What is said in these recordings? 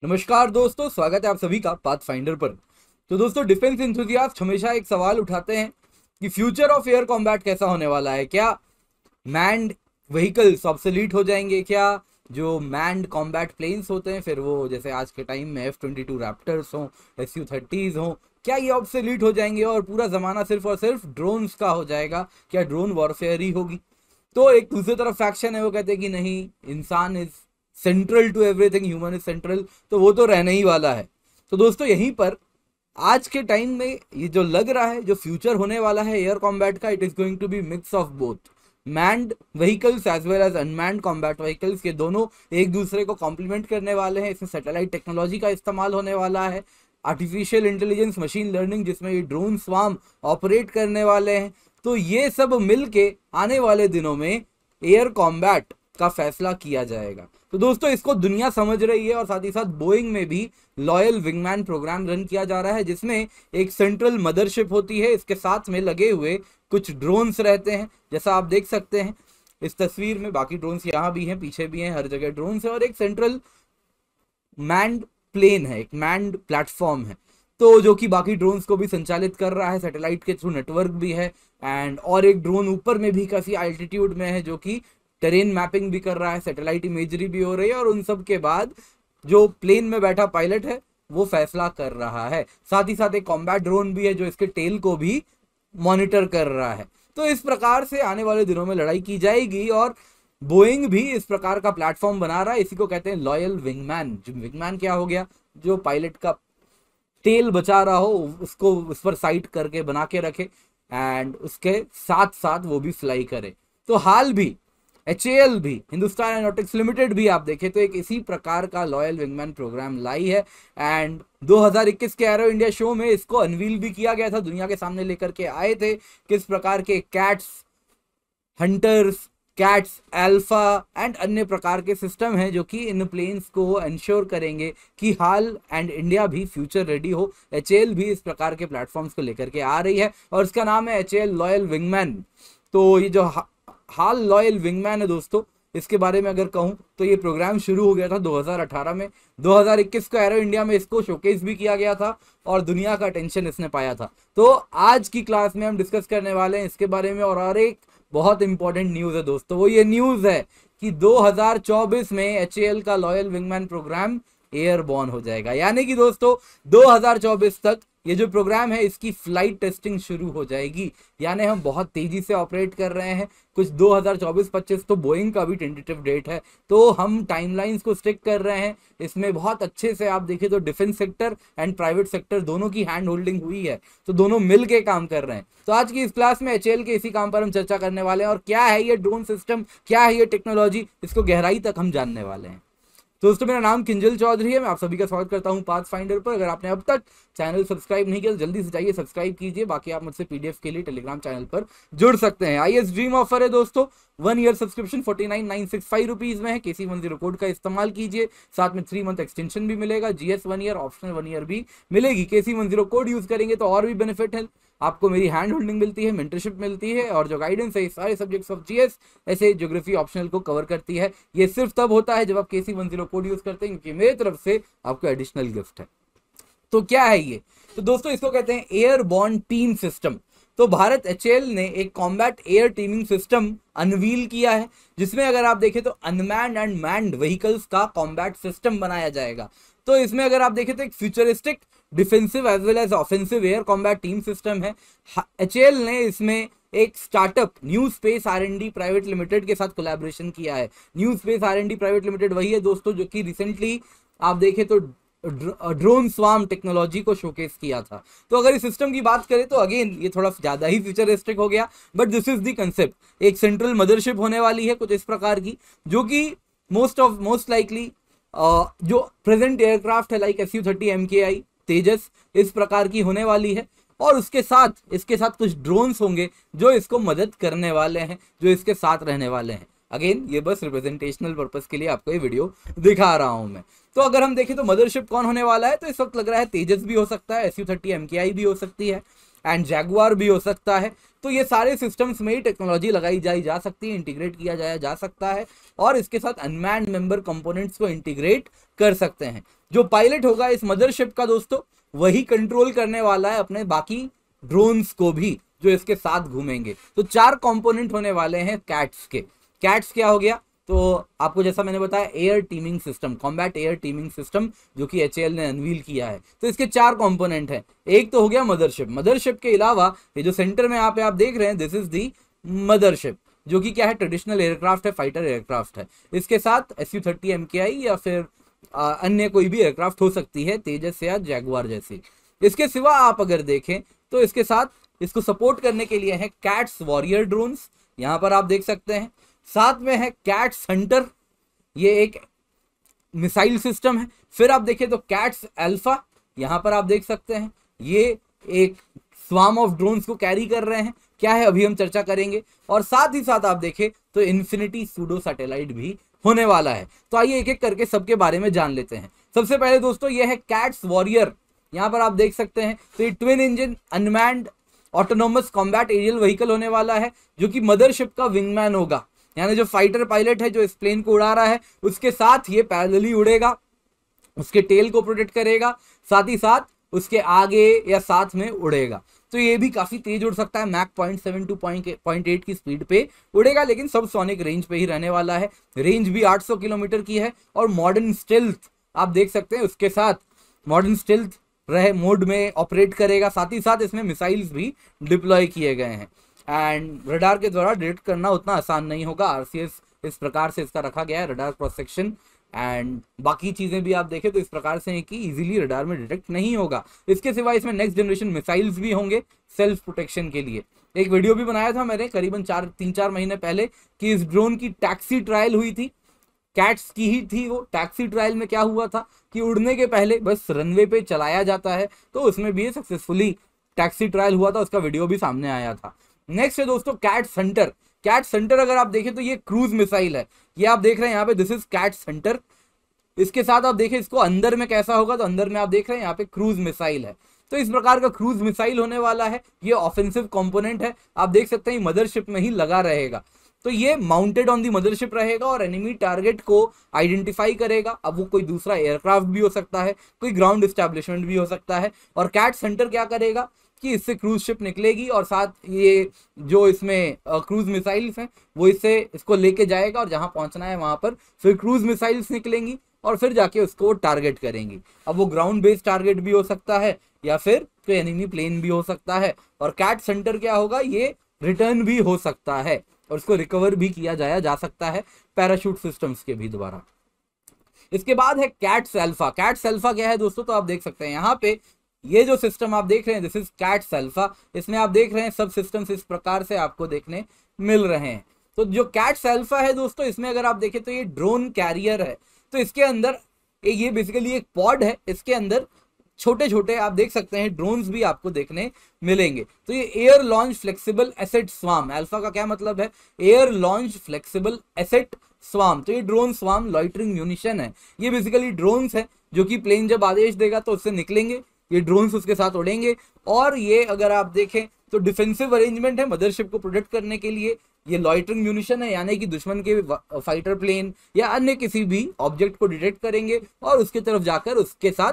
नमस्कार दोस्तों, स्वागत है आप सभी का पाथफाइंडर पर। तो दोस्तों, डिफेंस इंथुजियास्ट हमेशा एक सवाल उठाते हैं कि फ्यूचर ऑफ एयर कॉम्बैट कैसा होने वाला है। क्या मैन्ड व्हीकल्स ऑब्सोलीट हो जाएंगे? क्या जो मैन्ड कॉम्बैट प्लेन्स होते हैं, फिर वो जैसे आज के टाइम में F-22 रैप्टर्स हों, SU-30s हों, क्या ये ऑब्सोलीट हो जाएंगे और पूरा जमाना सिर्फ और सिर्फ ड्रोन्स का हो जाएगा? क्या ड्रोन वॉरफेयर ही होगी? तो एक दूसरी तरफ फैक्शन है, वो कहते हैं कि नहीं, इंसान is central to everything, human is central, तो वो तो रहने ही वाला है। तो दोस्तों, यहीं पर आज के टाइम में ये जो लग रहा है, जो फ्यूचर होने वाला है एयर कॉम्बैट का, it is going to be mix of both manned vehicles as well as unmanned combat vehicles. ये दोनों एक दूसरे को कॉम्प्लीमेंट करने वाले हैं। इसमें सैटेलाइट टेक्नोलॉजी का इस्तेमाल होने वाला है, आर्टिफिशियल इंटेलिजेंस, मशीन लर्निंग, जिसमें ये ड्रोन स्वार्म ऑपरेट करने वाले हैं। तो ये सब मिलके आने वाले दिनों में एयर कॉम्बैट का फैसला किया जाएगा। तो दोस्तों, इसको दुनिया समझ रही है और साथ ही साथ बोइंग में भी लॉयल विंगमैन प्रोग्राम रन किया जा रहा है, जिसमें एक सेंट्रल मदरशिप होती है, इसके साथ में लगे हुए कुछ ड्रोन्स रहते हैं, जैसा आप देख सकते हैं इस तस्वीर में। बाकी ड्रोन्स यहाँ भी हैं, पीछे भी हैं, हर जगह ड्रोन्स है, और एक सेंट्रल मैन्ड प्लेन है, एक मैन्ड प्लेटफॉर्म है, तो जो कि बाकी ड्रोन्स को भी संचालित कर रहा है, सैटेलाइट के थ्रू नेटवर्क भी है। एंड और एक ड्रोन ऊपर में भी काफ़ी अल्टीट्यूड में है, जो कि टेरेन मैपिंग भी कर रहा है, सैटेलाइट इमेजरी भी हो रही है, और उन सब के बाद जो प्लेन में बैठा पायलट है वो फैसला कर रहा है। साथ ही साथ एक कॉम्बैट ड्रोन भी है जो इसके टेल को भी मॉनिटर कर रहा है। तो इस प्रकार से आने वाले दिनों में लड़ाई की जाएगी, और बोइंग भी इस प्रकार का प्लेटफॉर्म बना रहा है। इसी को कहते हैं लॉयल विंगमैन। जो विंगमैन क्या हो गया? जो पायलट का टेल बचा रहा हो, उसको उस पर साइट करके बना के रखे, एंड उसके साथ साथ वो भी फ्लाई करे। तो हाल भी HAL भी, हिंदुस्तान एरोनॉटिक्स लिमिटेड भी, आप देखें तो एक इसी प्रकार का लॉयल विंगमैन प्रोग्राम लाई है। एंड 2021 के एरो इंडिया शो में इसको अनवील भी किया गया था, दुनिया के सामने लेकर के आए थे किस प्रकार के cats hunters, cats alpha and अन्य प्रकार के सिस्टम हैं जो कि इन प्लेन्स को इंश्योर करेंगे कि हाल एंड इंडिया भी फ्यूचर रेडी हो। HAL भी इस प्रकार के प्लेटफॉर्म्स को लेकर के आ रही है, और इसका नाम है HAL लॉयल विंगमैन। तो ये जो हाल लॉयल विंगमैन है दोस्तों, इसके बारे में अगर कहूं तो ये प्रोग्राम शुरू हो गया था 2018 में। 2021 को एरो इंडिया में इसको शोकेस भी किया गया था, और दुनिया का अटेंशन इसने पाया था। तो आज की क्लास में हम डिस्कस करने वाले हैं इसके बारे में। और एक बहुत इंपॉर्टेंट न्यूज़ है दोस्तों, वो ये न्यूज़ है कि 2024 में HAL का लॉयल विंगमैन प्रोग्राम एयरबॉर्न हो जाएगा। यानी कि दोस्तों 2024 तक ये जो प्रोग्राम है इसकी फ्लाइट टेस्टिंग शुरू हो जाएगी। यानी हम बहुत तेजी से ऑपरेट कर रहे हैं। कुछ 2024-25 तो बोइंग का भी टेंटेटिव डेट है, तो हम टाइमलाइंस को स्टिक कर रहे हैं। इसमें बहुत अच्छे से आप देखें तो defence sector and private sector दोनों की हैंड होल्डिंग हुई है, तो दोनों मिल के काम कर रहे हैं। तो आज की इस क्लास में HAL के इसी काम पर हम चर्चा करने वाले हैं, और क्या है ये ड्रोन सिस्टम, क्या है ये टेक्नोलॉजी, इसको गहराई तक हम जानने वाले हैं। दोस्तों, मेरा नाम किंजल चौधरी है, मैं आप सभी का स्वागत करता हूं पाथफाइंडर पर। अगर आपने अब तक चैनल सब्सक्राइब नहीं किया तो जल्दी से जाइए सब्सक्राइब कीजिए। बाकी आप मुझसे PDF के लिए टेलीग्राम चैनल पर जुड़ सकते हैं। IS ड्रीम ऑफर है दोस्तों, 1 ईयर सब्सक्रिप्शन 49,965 रुपीज में है। KC10 कोड का इस्तेमाल कीजिए, साथ में 3 मंथ एक्सटेंशन भी मिलेगा। GS 1 ईयर, ऑप्शनल 1 ईयर भी मिलेगी। KC10 कोड यूज करेंगे तो और भी बेनिफिट है, आपको मेरी हैंड होल्डिंग मिलती है, मेंटरशिप मिलती है, और जो गाइडेंस है सारे सब्जेक्ट्स ऑफ GS ऐसे ज्योग्राफी ऑप्शनल को कवर करती है। ये सिर्फ तब होता है जब आप KC10 कोड यूज करते हैं, क्योंकि मेरी तरफ से आपको एडिशनल गिफ्ट है। तो क्या है ये? तो दोस्तों, इसको कहते हैं एयरबॉर्न टीम सिस्टम। तो भारत HAL ने एक combat air teaming system unveil किया है, जिसमें अगर आप देखें तो अनमैन्ड एंड मैन्ड व्हीकल्स का कॉम्बैट सिस्टम बनाया जाएगा। तो इसमें अगर आप देखें तो एक futuristic defensive as well as offensive air combat team system है। HAL ने इसमें एक startup New Space R&D private limited के साथ कोलैबोरेशन किया है। New Space R&D private limited वही है दोस्तों जो कि रिसेंटली आप देखें तो ड्रोन स्वार्म टेक्नोलॉजी को शोकेस किया था। तो अगर इस सिस्टम की बात करें तो अगेन ये थोड़ा ज़्यादा ही फ्यूचरिस्टिक हो गया, but this is the concept. एक सेंट्रल मदरशिप होने वाली है कुछ इस प्रकार की, जो कि मोस्ट लाइकली जो प्रेजेंट एयरक्राफ्ट है लाइक SU-30 MKI तेजस इस प्रकार की होने वाली है, और इसके साथ कुछ ड्रोन्स होंगे जो इसको मदद करने वाले हैं, जो इसके साथ रहने वाले हैं। अगेन ये बस रिप्रेजेंटेशनल पर्पस के लिए आपको ये वीडियो दिखा रहा हूं मैं। तो अगर हम देखें तो मदरशिप कौन होने वाला है, तो इस वक्त लग रहा है तेजस भी हो सकता है, SU-30 MKI भी हो सकती है, एंड जैगुआर भी हो सकता है। तो ये सारे सिस्टम्स में ही टेक्नोलॉजी लगाई जा सकती है, इंटीग्रेट किया जा सकता है और इसके साथ अनमैन्ड मेंबर कंपोनेंट्स को इंटीग्रेट कर सकते हैं। जो पायलट होगा इस मदरशिप का दोस्तों, वही कंट्रोल करने वाला है अपने बाकी ड्रोन्स को भी जो इसके साथ घूमेंगे। तो 4 कंपोनेंट होने वाले हैं कैट्स के। कैट्स क्या हो गया, तो आपको जैसा मैंने बताया air teaming system, combat air teaming system, जो कि HAL ने अनवील किया है। तो इसके 4 कंपोनेंट हैं। एक तो हो गया मदरशिप। मदरशिप के अलावा ये जो सेंटर में यहाँ पे आप देख रहे हैं, दिस इज दी मदरशिप, जो कि क्या है, ट्रेडिशनल एयरक्राफ्ट है, फाइटर एयरक्राफ्ट है। इसके साथ Su-30 MKI या फिर अन्य कोई भी एयरक्राफ्ट हो सकती है, तेजस या जैगुआर जैसी। इसके सिवा आप अगर देखें तो इसके साथ इसको सपोर्ट करने के लिए है कैट्स वॉरियर ड्रोन्स, यहाँ पर आप देख सकते हैं। साथ में है कैट्स हंटर, ये एक मिसाइल सिस्टम है। फिर आप देखें तो कैट्स अल्फा, यहाँ पर आप देख सकते हैं, ये एक स्वार्म ऑफ ड्रोन्स को कैरी कर रहे हैं। क्या है अभी हम चर्चा करेंगे। और साथ ही साथ आप देखें तो इन्फिनिटी सूडो सैटेलाइट भी होने वाला है। तो आइए एक एक करके सबके बारे में जान लेते हैं। सबसे पहले दोस्तों ये है कैट्स वॉरियर, यहाँ पर आप देख सकते हैं। तो ये twin engine unmanned autonomous combat aerial vehicle होने वाला है, जो कि मदरशिप का विंगमैन होगा। यानी जो फाइटर पायलट है जो इस प्लेन को उड़ा रहा है, उसके साथ ये पैरेलली उड़ेगा, उसके टेल को प्रोटेक्ट करेगा, साथ ही साथ उसके आगे या साथ में उड़ेगा। तो ये भी काफी तेज उड़ सकता है, मैक 0.7 टू 0.8 की स्पीड पे उड़ेगा, लेकिन सब सोनिक रेंज पे ही रहने वाला है। रेंज भी 800 किलोमीटर की है। और मॉडर्न स्टेल्थ आप देख सकते हैं, उसके साथ मॉडर्न स्टेल्थ रहे मोड में ऑपरेट करेगा। साथ ही साथ इसमें मिसाइल्स भी डिप्लॉय किए गए हैं एंड रडार के द्वारा डिटेक्ट करना उतना आसान नहीं होगा। RCS इस प्रकार से इसका रखा गया है, रडार क्रॉस सेक्शन, एंड बाकी चीजें भी आप देखें तो इस प्रकार से है कि इजीली रडार में डिटेक्ट नहीं होगा। इसके सिवा इसमें नेक्स्ट जनरेशन मिसाइल्स भी होंगे सेल्फ प्रोटेक्शन के लिए। एक वीडियो भी बनाया था मैंने करीबन 3-4 महीने पहले कि इस ड्रोन की टैक्सी ट्रायल हुई थी, कैट्स की ही थी वो। टैक्सी ट्रायल में क्या हुआ था कि उड़ने के पहले बस रनवे पे चलाया जाता है, तो उसमें भी सक्सेसफुली टैक्सी ट्रायल हुआ था, उसका वीडियो भी सामने आया था। नेक्स्ट है दोस्तों कैट्स हंटर। कैट्स हंटर अगर आप देखें तो ये क्रूज मिसाइल है, ये आप देख रहे हैं यहाँ पे, दिस इज कैट्स हंटर। इसके साथ आप देखें इसको अंदर में कैसा होगा, तो अंदर में आप देख रहे हैं यहाँ पे क्रूज मिसाइल है। तो इस प्रकार का क्रूज मिसाइल होने वाला है। ये ऑफेंसिव कंपोनेंट है, आप देख सकते हैं मदरशिप में ही लगा रहेगा। तो ये माउंटेड ऑन दी मदरशिप रहेगा और एनिमी टारगेट को आइडेंटिफाई करेगा। अब वो कोई दूसरा एयरक्राफ्ट भी हो सकता है, कोई ग्राउंड एस्टैब्लिशमेंट भी हो सकता है। और कैट्स हंटर क्या करेगा कि इससे क्रूज शिप निकलेगी और साथ ये जो इसमें क्रूज मिसाइल्स हैं वो इसको लेके जाएगा और जहां पहुंचना है वहां पर फिर क्रूज मिसाइल्स निकलेंगी और फिर जाके उसको टारगेट करेंगी। अब वो ग्राउंड बेस्ड टारगेट भी हो सकता है या फिर कोई एनिमी प्लेन भी हो सकता है। और कैट्स हंटर क्या होगा, ये रिटर्न भी हो सकता है और उसको रिकवर भी किया जा सकता है पैराशूट सिस्टम्स के भी द्वारा। इसके बाद है कैट्स अल्फा। कैट्स अल्फा क्या है दोस्तों, तो आप देख सकते हैं यहाँ पे ये जो सिस्टम आप देख रहे हैं, दिस इज कैट्स अल्फा। इसमें आप देख रहे हैं सब सिस्टम्स इस प्रकार से आपको देखने मिल रहे हैं। तो जो कैट्स अल्फा है दोस्तों, इसमें अगर आप देखें तो ये ड्रोन कैरियर है। तो इसके अंदर ये बेसिकली एक पॉड है, इसके अंदर छोटे छोटे आप देख सकते हैं ड्रोन्स भी आपको देखने मिलेंगे। तो ये air launch flexible asset swarm, alpha का क्या मतलब है, air launch flexible asset swarm. तो ये ड्रोन स्वार्म लॉइटरिंग म्यूनिशन है। ये बेसिकली ड्रोन्स है जो कि प्लेन जब आदेश देगा तो उससे निकलेंगे, ये ड्रोन्स उसके साथ उड़ेंगे। और ये अगर आप देखें तो डिफेंसिव अरेंजमेंट है मदरशिप को प्रोटेक्ट करने के लिए। ये लॉइटरिंग म्यूनिशन है, यानी कि दुश्मन के फाइटर प्लेन या अन्य किसी भी ऑब्जेक्ट को डिटेक्ट करेंगे और उसके तरफ जाकर उसके साथ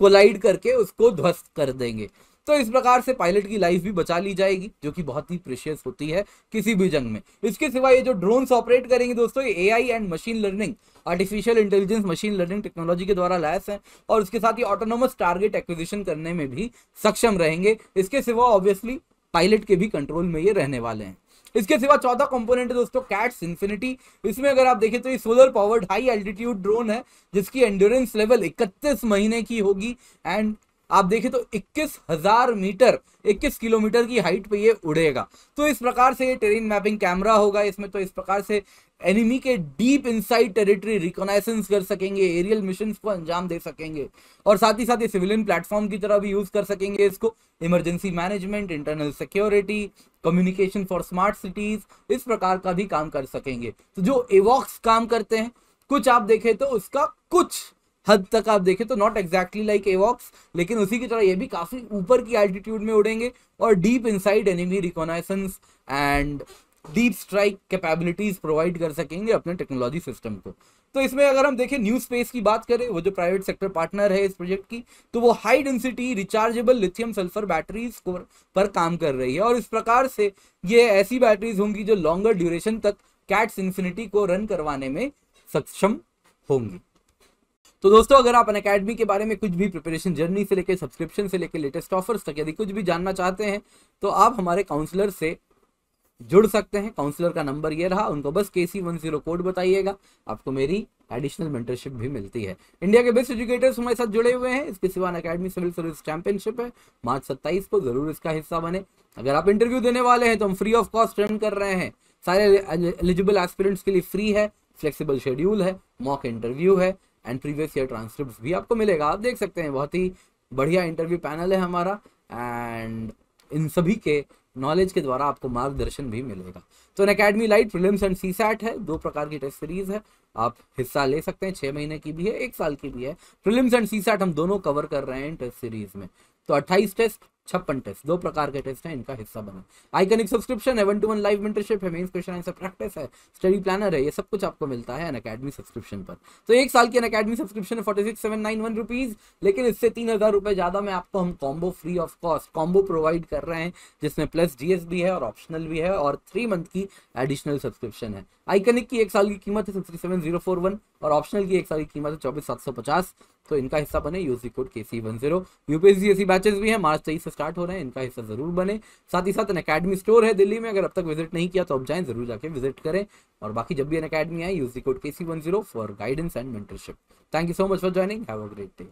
कोलाइड करके उसको ध्वस्त कर देंगे। तो इस प्रकार से पायलट की लाइफ भी बचा ली जाएगी, जो कि बहुत ही प्रेशियस होती है किसी भी जंग में। इसके सिवा ये जो ड्रोन्स ऑपरेट करेंगे दोस्तों, ये AI and machine learning, artificial intelligence machine learning technology के द्वारा लैस हैं और उसके साथ ही ऑटोनोमस टारगेट एक्विजिशन करने में भी सक्षम रहेंगे। इसके सिवा ऑब्वियसली पायलट के भी कंट्रोल में ये रहने वाले हैं। इसके सिवा चौथा कंपोनेंट है दोस्तों कैट्स इन्फिनिटी। इसमें अगर आप देखें तो ये solar powered high altitude drone है, जिसकी एंड्योरेंस लेवल 31 महीने की होगी। एंड आप देखें तो 21,000 मीटर 21 किलोमीटर की हाइट पे ये उड़ेगा। तो इस प्रकार से ये टेरेन मैपिंग कैमरा होगा इसमें। तो इस प्रकार से एनिमी के डीप इनसाइड टेरिटरी रिकॉनाइसेंस कर सकेंगे, एरियल मिशंस को अंजाम दे सकेंगे और साथ ही साथ ये सिविलियन प्लेटफॉर्म की तरह भी यूज कर सकेंगे इसको। Emergency management, internal security, communication for smart cities, इस प्रकार का भी काम कर सकेंगे। तो जो एवॉक्स काम करते हैं कुछ आप देखें तो उसका कुछ हद तक आप देखें तो नॉट एग्जैक्टली लाइक एवॉक्स, लेकिन उसी की तरह ये भी काफी ऊपर की एल्टीट्यूड में उड़ेंगे और deep inside enemy reconnaissance and deep strike capabilities provide कर सकेंगे अपने टेक्नोलॉजी सिस्टम को। तो इसमें अगर हम देखें न्यू स्पेस की बात करें, वो जो प्राइवेट सेक्टर पार्टनर है इस प्रोजेक्ट की, तो वो high density rechargeable lithium sulphur batteries पर काम कर रही है और इस प्रकार से ये ऐसी बैटरीज होंगी जो लॉन्गर ड्यूरेशन तक कैट्स इन्फिनिटी को रन करवाने में सक्षम होंगी। तो दोस्तों अगर आप अनअकैडमी के बारे में कुछ भी प्रिपरेशन जर्नी से लेकर सब्सक्रिप्शन से लेकर लेटेस्ट ऑफर्स तक यदि कुछ भी जानना चाहते हैं तो आप हमारे काउंसलर से जुड़ सकते हैं। काउंसलर का नंबर ये रहा, उनको बस KC10 कोड बताइएगा, आपको मेरी एडिशनल मेंटरशिप भी मिलती है। इंडिया के बेस्ट एजुकेटर्स हमारे साथ जुड़े हुए हैं। इसके सिवा अनअकैडमी सिविल सर्विस चैंपियनशिप है मार्च 27 को, जरूर इसका हिस्सा बने। अगर आप इंटरव्यू देने वाले हैं तो हम फ्री ऑफ कॉस्ट रन कर रहे हैं, सारे एलिजिबल एस्पिरेंट्स के लिए फ्री है, फ्लेक्सिबल शेड्यूल है, मॉक इंटरव्यू है एंड प्रीवियस ईयर ट्रांसक्रिप्ट भी आपको मिलेगा। आप देख सकते हैं बहुत ही बढ़िया इंटरव्यू पैनल है हमारा एंड इन सभी के नॉलेज के द्वारा आपको मार्गदर्शन भी मिलेगा। तो Unacademy light prelims and CSAT है, 2 प्रकार की टेस्ट सीरीज है, आप हिस्सा ले सकते हैं। 6 महीने की भी है, 1 साल की भी है। प्रीलिम्स एंड सीसैट हम दोनों कवर कर रहे हैं टेस्ट सीरीज में। तो 28 टेस्ट, 56 टेस्ट, 2 प्रकार के टेस्ट हैं, इनका हिस्सा बना। आइकनिक सब्सक्रिप्शन है, 1-to-1 लाइव मेंटरशिप है, मेंस क्वेश्चन आंसर प्रैक्टिस है, स्टडी प्लानर है, ये सब कुछ आपको मिलता है अनअकैडमी सब्सक्रिप्शन पर। तो 1 साल की अनअकैडमी सब्सक्रिप्शन है 46,791 रुपीज, लेकिन इससे 3,000 रुपए ज्यादा में आपको हम combo free of cost combo provide कर रहे हैं, जिसमें प्लस GS भी है और ऑप्शनल भी है और 3 मंथ की एडिशनल सब्सक्रिप्शन है। आइकनिक की 1 साल की कीमत है 67,041 और ऑप्शनल की 1 साल की कीमत है 24,750। तो इनका हिस्सा बने, use code KC10। UPSC batches भी हैं, मार्च 23 से स्टार्ट हो रहे हैं, इनका हिस्सा जरूर बने। साथ ही साथ अनअकैडमी स्टोर है दिल्ली में, अगर अब तक विजिट नहीं किया तो अब जाएं, जरूर जाके विजिट करें। और बाकी जब भी अनअकैडमी आए use code KC10 for guidance and mentorship. Thank you so much for joining, have a great day.